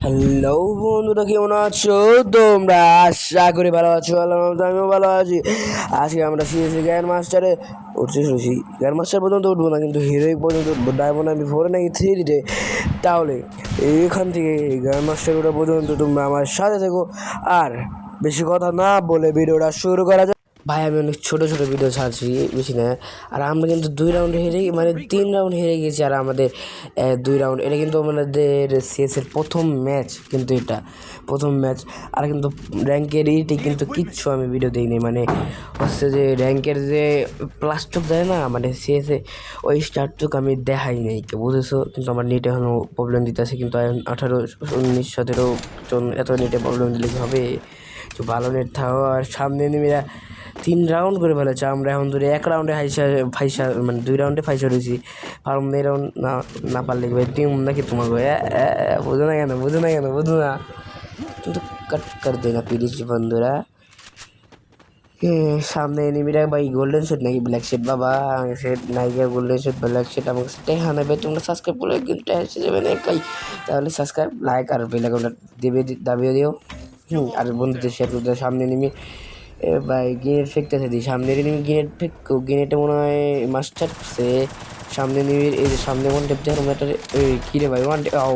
Hello বন্ধুরা, কেমন আছো তোমরা? আশা করি ভালো আছো। আমিও ভালো আছি। আজকে আমরা শিখেছি গ্র্যান্ড মাস্টারে উঠতে শুনেছি। গ্র্যান্ড মাস্টার পর্যন্ত উঠবো না, কিন্তু হিরোইক পর্যন্ত উঠবো। ডায়মন্ড আমি 4 নাকি 3-তে। তাহলে এখান থেকে গ্র্যান্ড মাস্টার ওটা পর্যন্ত তোমরা আমার সাথে থেকো। আর বেশি কথা না বলে ভিডিওটা শুরু করা যায়। ভাই, আমি অনেক ছোটো ছোটো ভিডিও ছাড়ছি, বেশি না। আর আমরা কিন্তু 2 রাউন্ড হেরে, মানে 3 রাউন্ড হেরে গেছি। আর আমাদের 2 রাউন্ড, এটা কিন্তু আমাদের সিএসের প্রথম ম্যাচ, কিন্তু এটা প্রথম ম্যাচ। আর কিন্তু র্যাঙ্কের ইটি কিন্তু কিচ্ছু আমি ভিডিও দিইনি, মানে হচ্ছে যে র্যাঙ্কের যে প্লাস্টক দেয় না, মানে সিএসে ওই স্টারটুক আমি দেখাই নেই, কেউ বুঝেছো। কিন্তু আমার নেট এখনও প্রবলেম দিতেছে, কিন্তু 18, 19, 17 এত নেটে প্রবলেম দিলে কি হবে? তো ভালো নেট থাকো। আর সামনে নেমে 3 রাউন্ড করে ফেলেছে। আমরা এখন ধরে 1 রাউন্ডে ফাইসা, মানে 2 রাউন্ডে ফাইসা রয়েছি। পারম না এই রাউন্ড না পারলে ভাই টিম নাকি তোমাকে বুঝো না কেন, বুঝো না। কিন্তু কাট কর দেনা প্লিজ বন্ধুরা। সামনে এনিমিরা ভাই গোল্ডেন সেট নাকি ব্ল্যাক সেট? বাবা সেট নাইকা গোল্ডেন সেট ব্ল্যাক সেট আমাকে দেখা নেবে। তোমরা সাবস্ক্রাইব করলে কিন্তু এসে যাবে না ভাই। তাহলে সাবস্ক্রাইব, লাইক আর বেল আইকনটা দাবিয়ে দিও। আর বন্ধুদের শেয়ার করতে। সামনে এনিমি ভাই গ্রেনেড ফেকতেছে দিই, সামনে এনিমি গ্রেনেড ফেকো। গ্রেনেডে মনে হয় মাস্টার সে সামনে এনিমির এই যে সামনে ওয়ান টেপ দেখো ম্যাটারে। কী রে ভাই,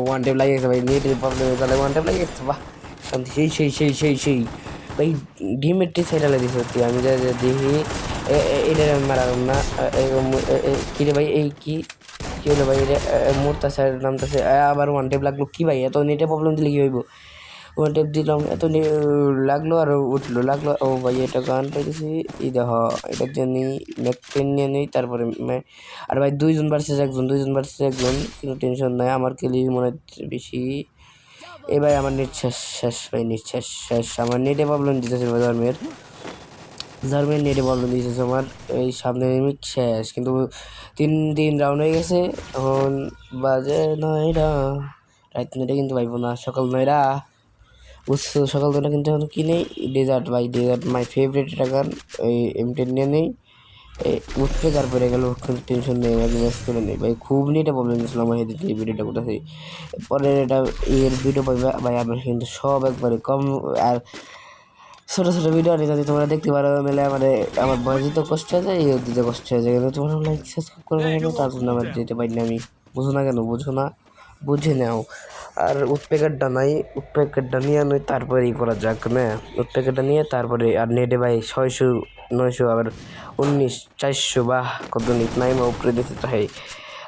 ওয়ান টেপ লাগে গেছে ভাই, নেটের প্রবলেমে তাহলে ওয়ান টেপ লাগে গেছে। বাহ শান্তি, সেই ভাই ডিমেরটি সাইডালে দিছে সত্যি। আমি যা দেখি এটা আমি মারালাম না। কী রে ভাই, এই কি হলো ভাই? এটা মোরতা সাইড নামতেছে, আবার ওয়ান টেপ লাগলো। কি ভাই, এত নেটে প্রবলেম দিলে কী হইব? ওয়ান টেপ দিলাম, এত লাগলো আর উঠলো, লাগলো। ও ভাই, এটা গান পাইতেছি। এই দেখো, এটার জন্যই ম্যাকপেন নিয়ে নেই। তারপরে আর ভাই 2 জন ভার্সেস 1 জন, কিন্তু টেনশন নাই, আমার খেলি মনে হচ্ছে বেশি। এ ভাই আমার নেট শেষ ভাই, নেট শেষ। আমার নেটে প্রবলেম দিতেছে জার্মের নেটে প্রবলেম দিতেছে আমার। এই সামনে নেমে শেষ, কিন্তু 3 রাউন্ড হয়ে গেছে। এখন বাজে 9টা রাত। নেটে কিন্তু পাইবো না, সকাল 9টা বুঝছো। সকাল 9টা কিন্তু এখন কি নেই? ডেজার্ট ভাই, ডেজার্ট মাই ফেভারিট। এটা গান ওই M10 নিয়ে নেই। উঠতে তারপরে গেল, টেনশন নেই, আমি ম্যাচ করে নেই ভাই। খুব নেটে প্রবলেম দিয়েছিল আমার হেঁটে এই ভিডিওটা কোথায়। পরে এটা এর ভিডিও পাইবে ভাই আমার কিন্তু সব একবারে কম। আর ছোটো ছোটো ভিডিও আনি যাতে তোমরা দেখতে পারো, নাহলে আমার ভয় দিতে কষ্ট হয়ে যায়, ইয়ে দিতে কষ্ট হয়ে যায়। কিন্তু তোমরা লাইক সাবস্ক্রাইব করবে কেন? তার জন্য আমার যেতে পারি না আমি। বুঝো না কেন? বুঝো না, বুঝে নাও। আর উৎপেকারটা নাই, উৎপেকারটা নিয়ে নই, তারপরে ই করা যাক না। উৎপেকারটা নিয়ে তারপরে আর নেটে ভাই 600, 900, আবার 19, 400 বা কত নিট নাই বা উপরে দিতে চাই।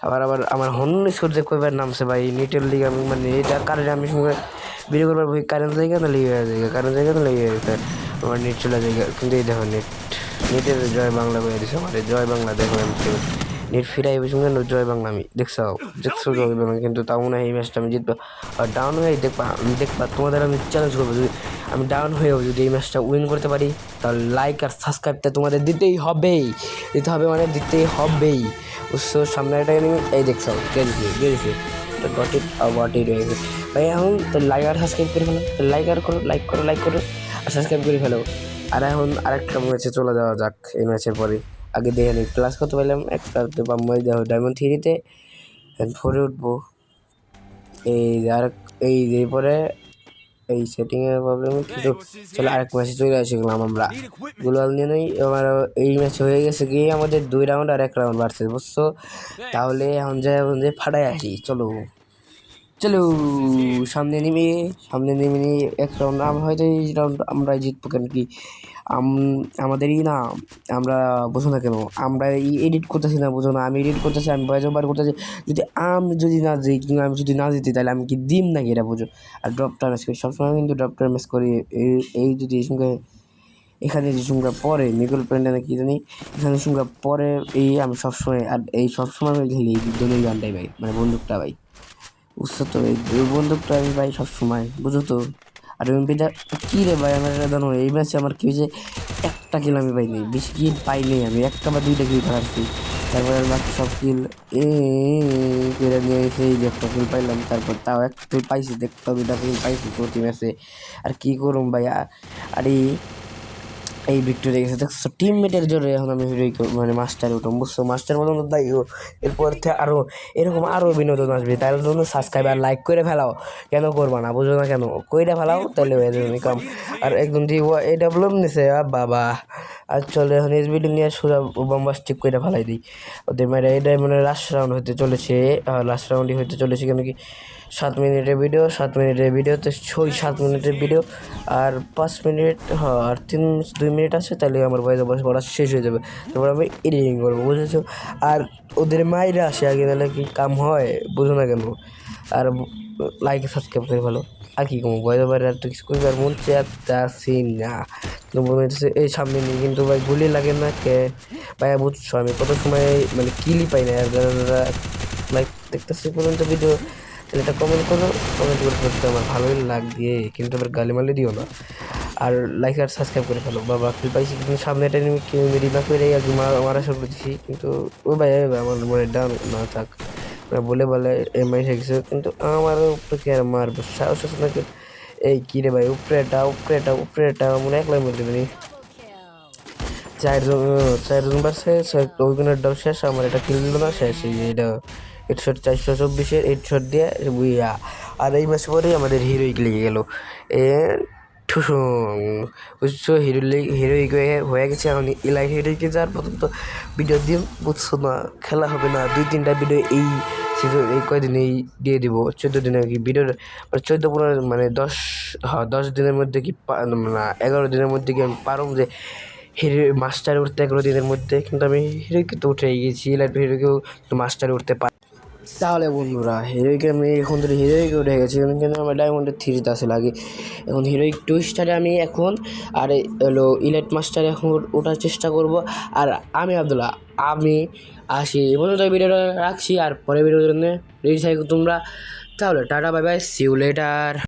আবার আমার হর্ন স্কোর যে কয়বার নামছে ভাই নেটের লিগে। আমি মানে এটা কারণে আমি সঙ্গে ভিডিও করবার বই কারেন্ট জায়গা না লেগে যায়, আমার নেট চলে যায়। কিন্তু এই দেখো নেটের জয় বাংলা করে দিছে আমার, জয় বাংলা। দেখো আমি নেট ফিরাই সঙ্গে জয় বাংলা আমি দেখছো জয় বাংলা। কিন্তু তাও মনে হয় এই ম্যাচটা আমি জিতবো। আর ডাউন হয়ে দেখবা তোমাদের আমি চ্যালেঞ্জ করবো, যদি আমি ডাউন হয়েও যদি এই ম্যাচটা উইন করতে পারি, তাহলে লাইক আর সাবস্ক্রাইবটা তোমাদের দিতেই হবে, মানে দিতেই হবেই। বুঝছো? সামনে একটা এনিমি, এই দেখছো গেছে গটি রয়েছে ভাই। এখন তো লাইক আর সাবস্ক্রাইব করে ফেলো, লাইক করো আর সাবস্ক্রাইব করে ফেলো। আর এখন আরেকটা ম্যাচে চলে যাওয়া যাক। এই ম্যাচের পরে আগে দেখে নিই প্লাস কত পাইলাম। একটা দেখো ডায়মন্ড 3-তে, 4-এ উঠবো। এই যে পরে এই সেটিংয়ের প্রবলেম, কিন্তু চলো আরেক ম্যাচে চলে আসে গেলাম আমরা। গ্লোয়াল নিয়ে নই আমার। এই ম্যাচ হয়ে গেছে গিয়ে আমাদের 2 রাউন্ড আর 1 রাউন্ড বাড়ছে, বুঝছো। তাহলে এখন যে ফাটাই আসি, চলো সামনে নেমে নিয়ে 1 রাউন্ড আমরা হয়তো এই রাউন্ড আমরাই জিতবো। কেন কি আমাদেরই না, আমরা বোঝো না কেন, আমরা এডিট করতেছি না, বোঝো না। আমি এডিট করতেছি, আমি ভয়েস ওভার করতেছি। যদি না যাই, কিংবা আমি যদি না জিতি, তাহলে আমি কি দিম নাকি, এটা বোঝো। আর ড্রপটা ম্যাচ করি সবসময়, কিন্তু ড্রপটা ম্যাচ করি। এই যদি এই সঙ্গে এখানে যে সঙ্গে পরে নিকল প্যান্ডা না কি জানি, এখানে সঙ্গে পরে এই আমি সবসময়, আর এই সবসময় আমি খেলি এই দুজনের গানটাই ভাই, মানে বন্দুকটা ভাই, বুঝছো তো। এই বন্দুকটা আমি ভাই সবসময়, বুঝো তো। আর এমপিটা কী রে ভাই, আমার এটা জানো এই ম্যাচে আমার কী হয়েছে, একটা কিল আমি পাইনি, বেশি কিল পাইনি আমি, 1টা বা 2টা কিল পাচ্ছি। তারপরে বাকি সব কিল করে নিয়ে এসে এই যে 1টা কিল পাইলাম। তারপর তাও 1টা কিল পাইছি, 1টা 2টা কিল পাইছি প্রতি ম্যাচে। আর কী করুম ভাই। আর এই ভিক্টোরিয়া গেছে দেখছো টিমমেটের জোরে এখন আমি মানে মাস্টারে উঠলাম বুঝছো মাস্টার মতন তাই এরপর থেকে আরও এরকম আরও বিনোদন আসবে তার জন্য সাবস্ক্রাইব আর লাইক করে ফেলাও কেন করবা না বুঝো না কেন কইরা ফেলাও তাহলে হয়ে যাবে কাম আর একদম যে এটা বললাম নিছে বাবা আর চলে এখন এসবিডি নিয়ে সোজা বম্বাস্টিক করে ফেলাই দিই ওদের মানে এটা মানে লাস্ট রাউন্ড হতে চলেছে লাস্ট রাউন্ডই হতে চলেছে কেন কি 7 মিনিটের ভিডিও 7 মিনিটের ভিডিওতে 7 মিনিটের ভিডিও আর 5 মিনিট আর 2 মিনিট আছে তাহলে আমার ভয়েস ওভার করা শেষ হয়ে যাবে তারপর আমি এডিটিং করবো বুঝেছো আর ওদের মাইরা আসে আগে তাহলে কি কাম হয় বুঝো না কেন আর লাইক সাবস্ক্রাইব করে ভালো আর কি কমো ভয়েস ওভার আর তো কিছু করবার মন চাচ্ছি না তো মনে হচ্ছে এই সামনে নিয়ে কিন্তু ভাই গুলি লাগে না কে ভাই বুঝছো আমি কত সময় মানে কিলি পাই না আর যারা লাইক দেখতেছি পর্যন্ত ভিডিও তাহলে এটা কমেন্ট করে করতে আমার ভালোই লাগে কিন্তু আবার গালিমালি দিও না আর লাইক আর সাবস্ক্রাইব করে ফেলো বাবা কি পাইছি কিন্তু সামনে এটা মেরি না করে আর কি মারা শুরু করতেছি কিন্তু ও ভাই আমার মনে ডাউন না থাক বলে এমআই শিখছে কিন্তু আমার উপরে কি আর মারবো সাহস আছে নাকি এই কী রে ভাই উপরেটা মনে একলাই মরে দেবে চারজন বাড়ছে ওইগুলোর ডাউ শেষ আমার এটা কিল দিল না শেষ এটা 424 হেডশট দিয়ে বুইয়া আর এই ম্যাচ পরেই আমাদের হিরোইক লেগে গেল এ ঠুসুং বুঝছো হিরোইক হয়ে গেছে এখন ইলাইট হিরোইকে যাওয়ার পর্যন্ত ভিডিও দিন বুঝছো না খেলা হবে না 2-3টা ভিডিও এই সিজন এই কয়দিনেই দিয়ে দিব 14 দিনে কি ভিডিওর 14-15 মানে 10 দিনের মধ্যে কি না 11 দিনের মধ্যে কি আমি পারব যে হিরো মাস্টারে উঠতে 11 দিনের মধ্যে কিন্তু আমি হিরোইকে তো উঠে গেছি লাইট হিরোকেও মাস্টারে উঠতে পারি তাহলে বন্ধুরা হিরোইকে আমি এখন তো হিরোইকে উঠে গেছি কিন্তু আমার ডায়মন্ডের 3তে আছে লাগে এখন হিরোইক 2 স্টারে আমি এখন আর হলো ইলাইট মাস্টারে এখন ওঠার চেষ্টা করব আর আমি আব্দুল্লাহ আমি আসি এই পর্যন্ত ভিডিওটা রাখছি আর পরে ভিডিওর জন্য রেডি থাকো তোমরা তাহলে tata bye bye see you letter